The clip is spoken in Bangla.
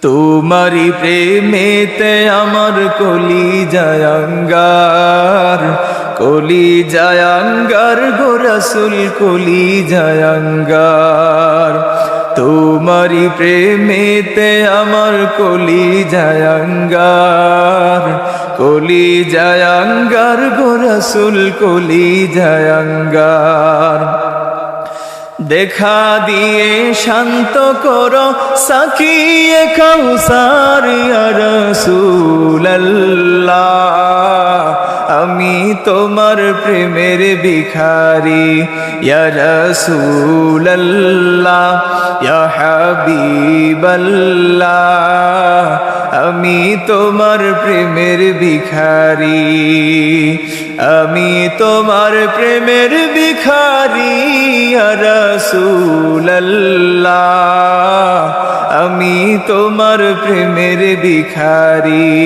তোমারি প্রেমেতে আমার কলিজায় আঙ্গার, কলিজায় আঙ্গার গো রাসূল কলিজায় আঙ্গার। তোমারি প্রেমেতে আমার কলিজায় আঙ্গার, কলিজায় আঙ্গার গো রাসূল কলিজায় আঙ্গার। দেখা দিয়ে শান্ত করো সাকিয়ে কাউসার ইয়া রাসূলুল্লাহ, আমি তোমার প্রেমের ভিখারি ইয়া রাসূলুল্লাহ ইয়া হাবিবাল্লাহ, আমি তোমার প্রেমের ভিখারি, আমি তোমার প্রেমের ভিখারি ইয়া রাসূলুল্লাহ, আমি তোমার প্রেমের ভিখারি।